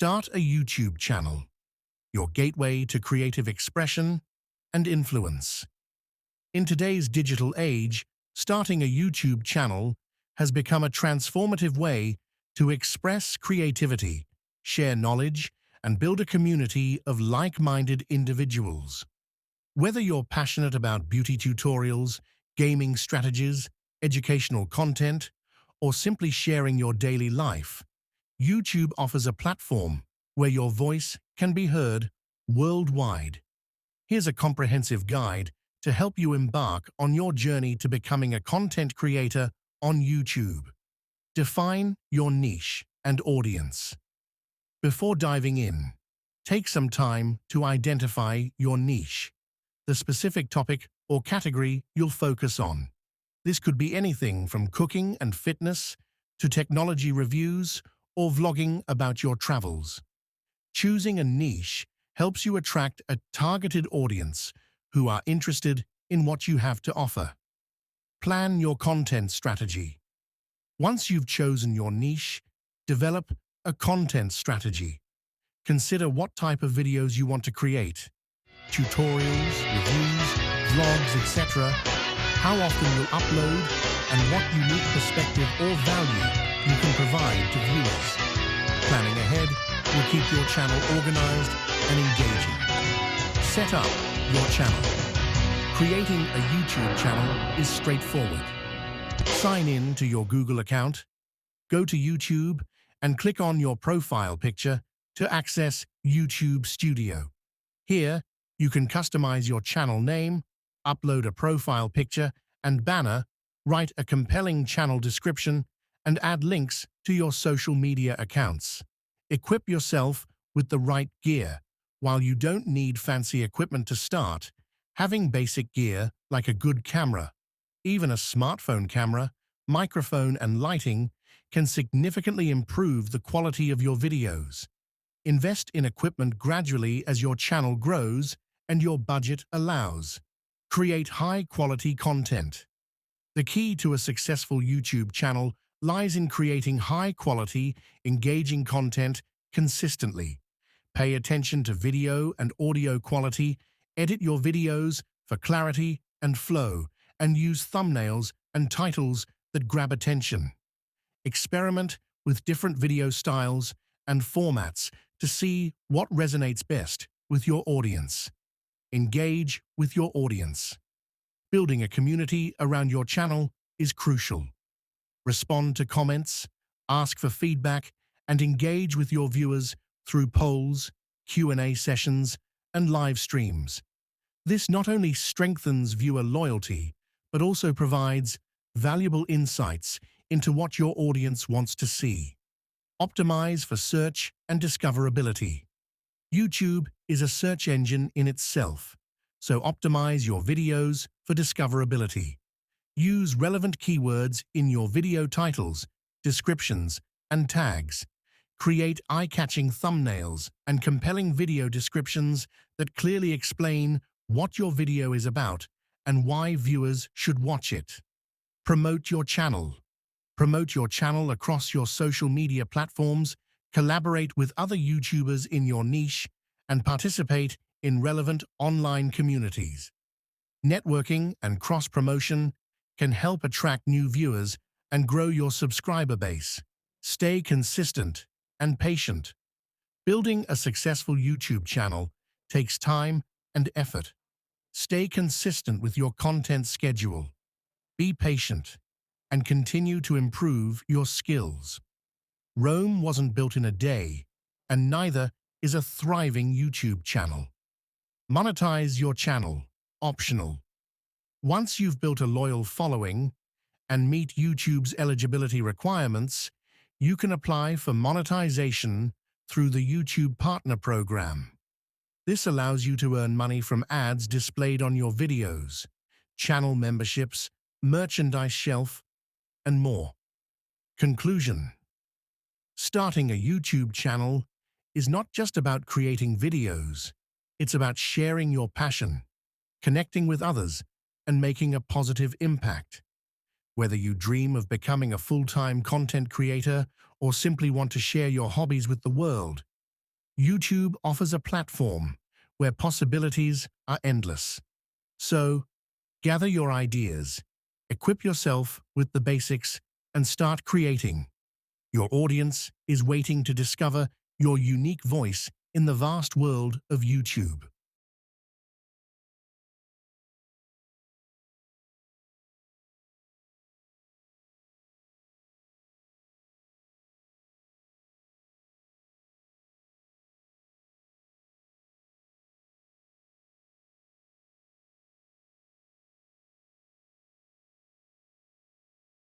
Start a YouTube channel, your gateway to creative expression and influence. In today's digital age, starting a YouTube channel has become a transformative way to express creativity, share knowledge, and build a community of like-minded individuals. Whether you're passionate about beauty tutorials, gaming strategies, educational content, or simply sharing your daily life, YouTube offers a platform where your voice can be heard worldwide. Here's a comprehensive guide to help you embark on your journey to becoming a content creator on YouTube. Define your niche and audience. Before diving in, take some time to identify your niche, the specific topic or category you'll focus on. This could be anything from cooking and fitness to technology reviews or vlogging about your travels. Choosing a niche helps you attract a targeted audience who are interested in what you have to offer. Plan your content strategy. Once you've chosen your niche, develop a content strategy. Consider what type of videos you want to create. Tutorials, reviews, vlogs, etc. How often you'll upload, and what unique perspective or value you can provide to viewers. Planning ahead will keep your channel organized and engaging. Set up your channel. Creating a YouTube channel is straightforward. Sign in to your Google account, go to YouTube, and click on your profile picture to access YouTube Studio. Here, you can customize your channel name, upload a profile picture and banner, write a compelling channel description, and add links to your social media accounts. Equip yourself with the right gear. While you don't need fancy equipment to start, having basic gear like a good camera, even a smartphone camera, microphone, and lighting can significantly improve the quality of your videos. Invest in equipment gradually as your channel grows and your budget allows. Create high-quality content. The key to a successful YouTube channel lies in creating high-quality, engaging content consistently. Pay attention to video and audio quality, edit your videos for clarity and flow, and use thumbnails and titles that grab attention. Experiment with different video styles and formats to see what resonates best with your audience. Engage with your audience. Building a community around your channel is crucial. Respond to comments, ask for feedback, and engage with your viewers through polls, Q&A sessions, and live streams. This not only strengthens viewer loyalty, but also provides valuable insights into what your audience wants to see. Optimize for search and discoverability. YouTube is a search engine in itself, so optimize your videos for discoverability. Use relevant keywords in your video titles, descriptions, and tags. Create eye-catching thumbnails and compelling video descriptions that clearly explain what your video is about and why viewers should watch it. Promote your channel. Promote your channel across your social media platforms, collaborate with other YouTubers in your niche, and participate in relevant online communities. Networking and cross-promotion can help attract new viewers and grow your subscriber base. Stay consistent and patient. Building a successful YouTube channel takes time and effort. Stay consistent with your content schedule. Be patient and continue to improve your skills. Rome wasn't built in a day, and neither is a thriving YouTube channel. Monetize your channel. Optional. Once you've built a loyal following and meet YouTube's eligibility requirements, you can apply for monetization through the YouTube Partner Program. This allows you to earn money from ads displayed on your videos, channel memberships, merchandise shelf, and more. Conclusion. Starting a YouTube channel is not just about creating videos. It's about sharing your passion, connecting with others, and making a positive impact. Whether you dream of becoming a full-time content creator or simply want to share your hobbies with the world, YouTube offers a platform where possibilities are endless. So, gather your ideas, equip yourself with the basics, and start creating. Your audience is waiting to discover your unique voice in the vast world of YouTube.